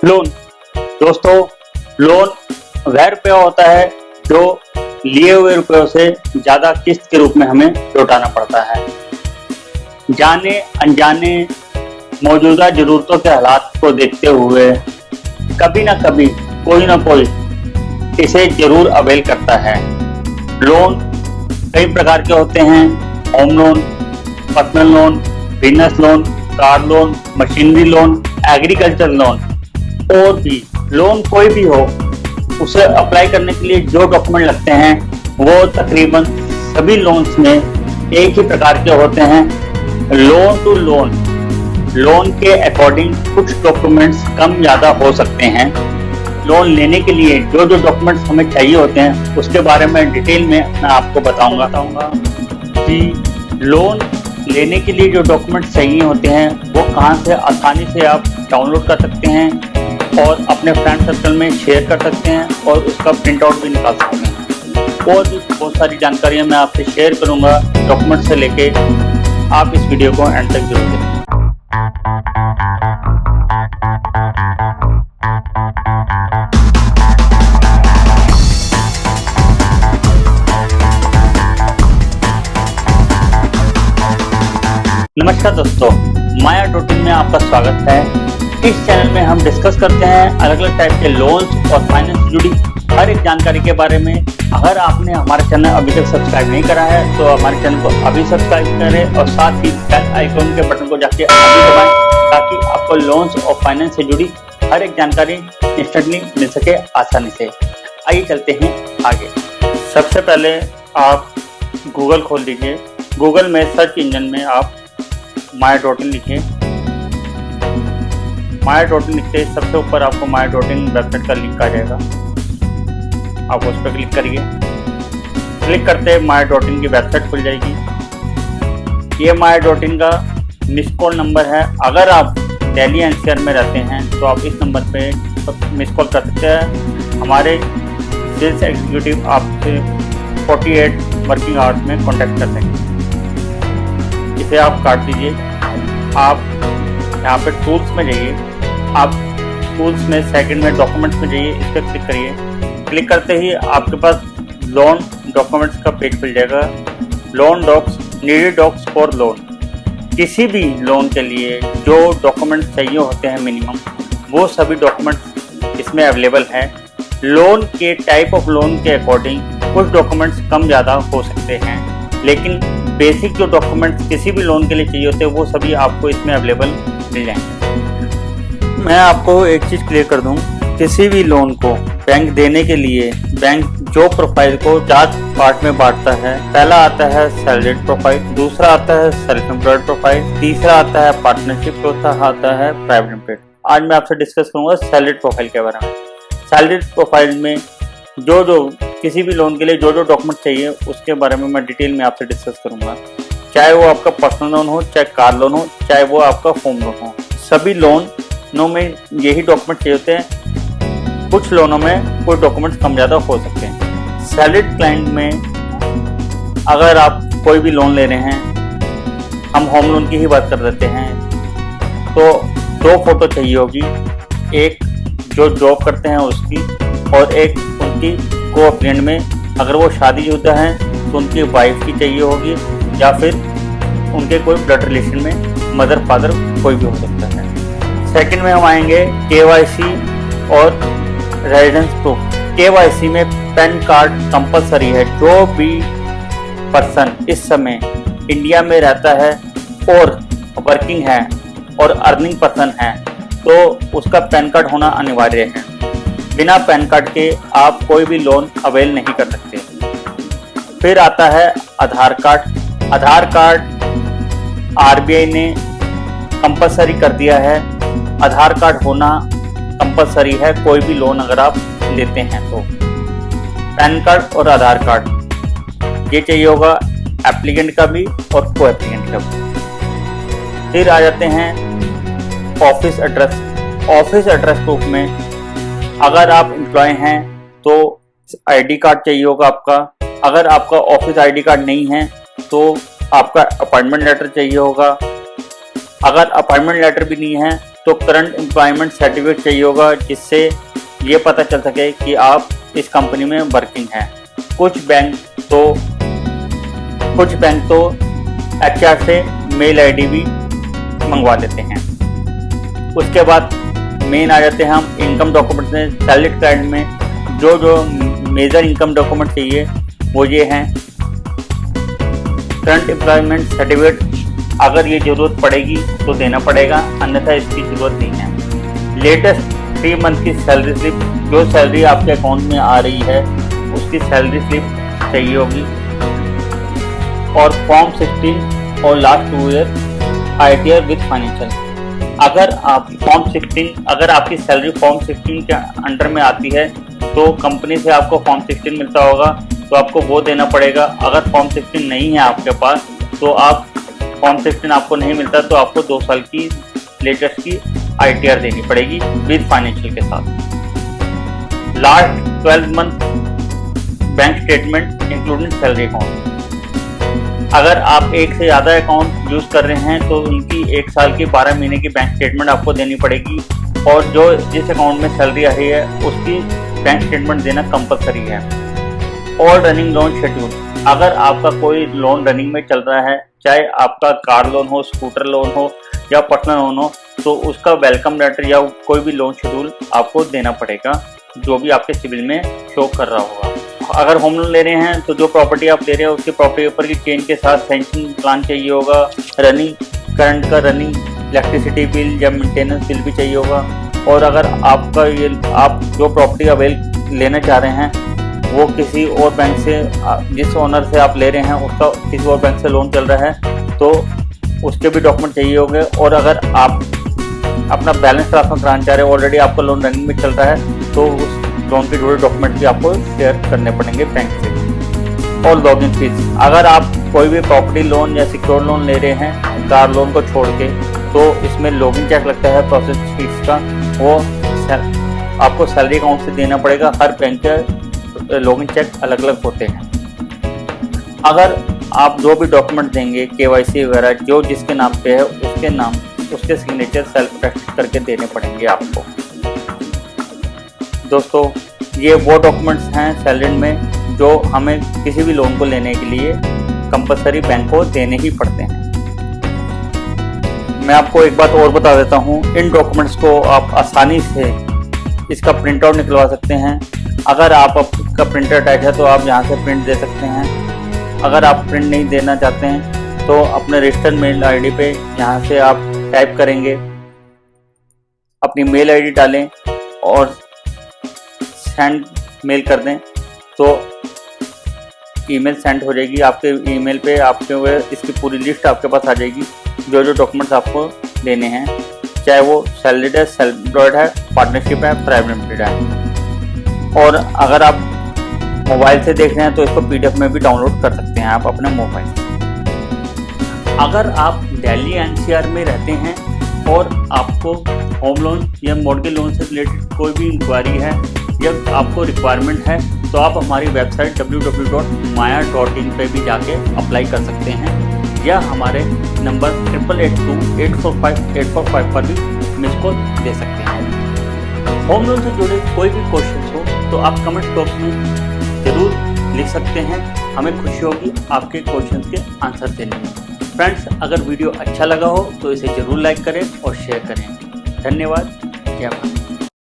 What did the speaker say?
Loan दोस्तों, loan वह रुपया होता है जो लिए हुए रुपयों से ज्यादा किस्त के रूप में हमें लौटाना पड़ता है। जाने अनजाने मौजूदा जरूरतों के हालात को देखते हुए कभी ना कभी कोई ना कोई इसे जरूर अवेल करता है। लोन कई प्रकार के होते हैं। Home loan, personal loan, business loan, car loan, machinery loan, agriculture loan और भी लोन कोई भी हो, उसे अप्लाई करने के लिए जो डॉक्यूमेंट लगते हैं वो तकरीबन सभी लोन्स में एक ही प्रकार के होते हैं। लोन टू लोन के अकॉर्डिंग कुछ डॉक्यूमेंट्स कम ज़्यादा हो सकते हैं। लोन लेने के लिए जो जो डॉक्यूमेंट्स हमें चाहिए होते हैं उसके बारे में डिटेल में मैं आपको बताऊंगा कि लोन लेने के लिए जो डॉक्यूमेंट्स चाहिए होते हैं वो कहां से आसानी से आप डाउनलोड कर सकते हैं और अपने फ्रेंड सर्कल में शेयर कर सकते हैं और उसका प्रिंट आउट भी निकाल सकते हैं। और भी बहुत सारी जानकारियां मैं आपसे शेयर करूंगा डॉक्यूमेंट से लेके। आप इस वीडियो को एंड तक जरूर देखें। नमस्कार दोस्तों, माया.in में आपका स्वागत है। इस चैनल में हम डिस्कस करते हैं अलग अलग टाइप के लोन्स और फाइनेंस से जुड़ी हर एक जानकारी के बारे में। अगर आपने हमारा चैनल अभी तक सब्सक्राइब नहीं करा है तो हमारे चैनल को अभी सब्सक्राइब करें और साथ ही बेल आइकन के बटन को जाके अभी दबाएं ताकि आपको लोन्स और फाइनेंस से जुड़ी हर एक जानकारी इंस्टेंटली मिल सके आसानी से। आइए चलते हैं आगे। सबसे पहले आप गूगल खोल लीजिए। गूगल में सर्च इंजन में आप माया.in लिखिए। माया.in लिखते सबसे ऊपर आपको माया.in वेबसाइट का लिंक आ जाएगा। आप उस पर क्लिक करिए। क्लिक करते माया.in की वेबसाइट खुल जाएगी। ये माया.in का मिस कॉल नंबर है। अगर आप दिल्ली एनसीआर में रहते हैं तो आप इस नंबर पे मिस कॉल कर सकते हैं। हमारे सेल्स एग्जीक्यूटिव आपसे 48 वर्किंग आवर्स में कॉन्टैक्ट कर देंगे। इसे आप काट दीजिए। आप यहाँ पे टूल्स में जाइए। आप टूल्स में सेकंड में डॉक्यूमेंट्स में जाइए, इस पर क्लिक करिए। क्लिक करते ही आपके पास लोन डॉक्यूमेंट्स का पेज खुल जाएगा। Loan docs, needed docs for loan. किसी भी लोन के लिए जो डॉक्यूमेंट्स चाहिए होते हैं मिनिमम, वो सभी डॉक्यूमेंट्स इसमें अवेलेबल हैं। लोन के टाइप ऑफ लोन के अकॉर्डिंग कुछ डॉक्यूमेंट्स कम ज़्यादा हो सकते हैं, लेकिन बेसिक जो डॉक्यूमेंट्स किसी भी लोन के लिए चाहिए होते हैं वो सभी आपको इसमें अवेलेबल मिल जाएंगे। मैं आपको एक चीज़ क्लियर कर दूं, किसी भी लोन को बैंक देने के लिए बैंक जो प्रोफाइल को 4 पार्ट में बांटता है। पहला आता है सैलरीड प्रोफाइल, दूसरा आता है सेल्फ एम्प्लॉयड प्रोफाइल, तीसरा आता है पार्टनरशिप, चौथा आता है प्राइवेट लिमिटेड। आज मैं आपसे डिस्कस करूंगा सैलरीड प्रोफाइल के बारे में। सैलरीड प्रोफाइल में जो किसी भी लोन के लिए जो डॉक्यूमेंट चाहिए उसके बारे में मैं डिटेल में आपसे डिस्कस करूंगा। चाहे वो आपका पर्सनल लोन हो, चाहे कार लोन हो, चाहे वो आपका होम लोन हो, सभी लोनों में यही डॉक्यूमेंट चाहिए होते हैं। कुछ लोनों में कोई डॉक्यूमेंट्स कम ज़्यादा हो सकते हैं। सैलरीड क्लाइंट में अगर आप कोई भी लोन ले रहे हैं, हम होम लोन की ही बात कर देते हैं, तो 2 फोटो चाहिए होगी। एक जो जॉब करते हैं उसकी और एक उनकी को-एप्लिकेंट में अगर वो शादीशुदा हैं तो उनकी वाइफ की चाहिए होगी या फिर उनके कोई ब्लड रिलेशन में मदर फादर कोई भी हो सकता है। सेकंड में हम आएंगे KYC और रेजिडेंस प्रूफ। KYC में पैन कार्ड कंपलसरी है। जो भी पर्सन इस समय इंडिया में रहता है और वर्किंग है और अर्निंग पर्सन है तो उसका पैन कार्ड होना अनिवार्य है। बिना पैन कार्ड के आप कोई भी लोन अवेल नहीं कर सकते। फिर आता है आधार कार्ड। आधार कार्ड RBI ने कंपलसरी कर दिया है। आधार कार्ड होना कंपलसरी है कोई भी लोन अगर आप लेते हैं तो। पैन कार्ड और आधार कार्ड ये चाहिए होगा एप्लीकेंट का भी और को एप्लीकेंट का भी। फिर आ जाते हैं office address. Office address proof में अगर आप एम्प्लॉय हैं तो ID कार्ड चाहिए होगा आपका। अगर आपका ऑफिस ID कार्ड नहीं है तो आपका अपॉइंटमेंट लेटर चाहिए होगा। अगर अपॉइंटमेंट लेटर भी नहीं है तो तो करंट एम्प्लॉयमेंट सर्टिफिकेट चाहिए होगा, जिससे ये पता चल सके कि आप इस कंपनी में वर्किंग हैं। कुछ बैंक तो HR से मेल ID भी मंगवा लेते हैं। उसके बाद मेन आ जाते हैं हम इनकम डॉक्यूमेंट में। सैलरी क्लाइंट में जो मेजर इनकम डॉक्यूमेंट चाहिए वो ये हैं। करंट एम्प्लॉयमेंट सर्टिफिकेट अगर ये ज़रूरत पड़ेगी तो देना पड़ेगा, अन्यथा इसकी ज़रूरत नहीं है। लेटेस्ट 3 मंथ की सैलरी स्लिप, जो सैलरी आपके अकाउंट में आ रही है उसकी सैलरी स्लिप चाहिए होगी, और फॉर्म 16 और last 2 year ITR with financial. अगर आपकी सैलरी फॉर्म 16 के अंडर में आती है तो कंपनी से आपको फॉर्म 16 मिलता होगा, तो आपको वो देना पड़ेगा। अगर फॉर्म 16 नहीं है आपके पास तो आप फॉर्म 16 आपको नहीं मिलता तो आपको 2 साल की लेटेस्ट की ITR देनी पड़ेगी विद फाइनेंशियल के साथ। Last 12 month bank statement including salary account. अगर आप एक से ज़्यादा अकाउंट यूज़ कर रहे हैं तो उनकी 1 साल की 12 महीने की बैंक स्टेटमेंट आपको देनी पड़ेगी, और जिस अकाउंट में सैलरी आ रही है उसकी बैंक स्टेटमेंट देना कंपलसरी है। और रनिंग लोन शेड्यूल, अगर आपका कोई लोन रनिंग में चल रहा है, चाहे आपका कार लोन हो, स्कूटर लोन हो या पर्सनल लोन हो, तो उसका वेलकम लेटर या कोई भी लोन शेड्यूल आपको देना पड़ेगा, जो भी आपके सिविल में शो कर रहा होगा। अगर होम लोन ले रहे हैं तो जो प्रॉपर्टी आप ले रहे हैं उसकी प्रॉपर्टी ऊपर की चेन के साथ सैंक्शन प्लान चाहिए होगा। करंट का रनिंग इलेक्ट्रिसिटी बिल या मेंटेनेंस बिल भी चाहिए होगा। और अगर आप जो प्रॉपर्टी अवेल लेना चाह रहे हैं वो किसी और बैंक से, जिस ओनर से आप ले रहे हैं उसका किसी और बैंक से लोन चल रहा है तो उसके भी डॉक्यूमेंट चाहिए होंगे। और अगर आप अपना बैलेंस ट्रांसफर कराना चाह रहे हैं, ऑलरेडी आपका लोन रनिंग में चल रहा है, तो उस लोन के जुड़े डॉक्यूमेंट भी आपको शेयर करने पड़ेंगे बैंक से। और लॉगिन फीस, अगर आप कोई भी प्रॉपर्टी लोन या सिक्योर लोन ले रहे हैं कार लोन को छोड़ के, तो इसमें लॉगिन चेक लगता है प्रोसेस फीस का, वो आपको सैलरी अकाउंट से देना पड़ेगा। हर बैंक के लॉगिन चेक अलग अलग होते हैं। अगर आप जो भी डॉक्यूमेंट देंगे KYC वगैरह जो जिसके नाम पे है उसके सिग्नेचर सेल्फ अटेस्ट करके देने पड़ेंगे आपको। दोस्तों, ये वो डॉक्यूमेंट्स हैं सैलरी में जो हमें किसी भी लोन को लेने के लिए कंपलसरी बैंक को देने ही पड़ते हैं। मैं आपको एक बात और बता देता हूँ, इन डॉक्यूमेंट्स को आप आसानी से इसका प्रिंट आउट निकलवा सकते हैं। अगर आपका प्रिंटर अटैच है तो आप यहाँ से प्रिंट दे सकते हैं। अगर आप प्रिंट नहीं देना चाहते हैं तो अपने रजिस्टर्ड मेल ID पे यहाँ से आप टाइप करेंगे, अपनी मेल ID डालें और सेंड मेल कर दें, तो ईमेल सेंड हो जाएगी। आपके ईमेल पे आपके इसकी पूरी लिस्ट आपके पास आ जाएगी, जो डॉक्यूमेंट्स आपको देने हैं, चाहे वो सैलरीड है, सेल्फ एम्प्लॉयड है, पार्टनरशिप है, प्राइवेट लिमिटेड है। और अगर आप मोबाइल से देख रहे हैं तो इसको PDF में भी डाउनलोड कर सकते हैं आप अपने मोबाइल से। अगर आप दिल्ली NCR में रहते हैं और आपको होम लोन या मॉर्गेज लोन से रिलेटेड कोई भी इंक्वायरी है या आपको रिक्वायरमेंट है, तो आप हमारी वेबसाइट www.maya.in पे भी जाके अप्लाई कर सकते हैं, या हमारे नंबर 8882845845 पर भी मिस कॉल दे सकते हैं। होम लोन से जुड़े कोई भी क्वेश्चन हो तो आप कमेंट बॉक्स में ज़रूर लिख सकते हैं, हमें खुशी होगी आपके क्वेश्चन के आंसर देने में। फ्रेंड्स, अगर वीडियो अच्छा लगा हो तो इसे ज़रूर लाइक करें और शेयर करें। धन्यवाद। जय भारत।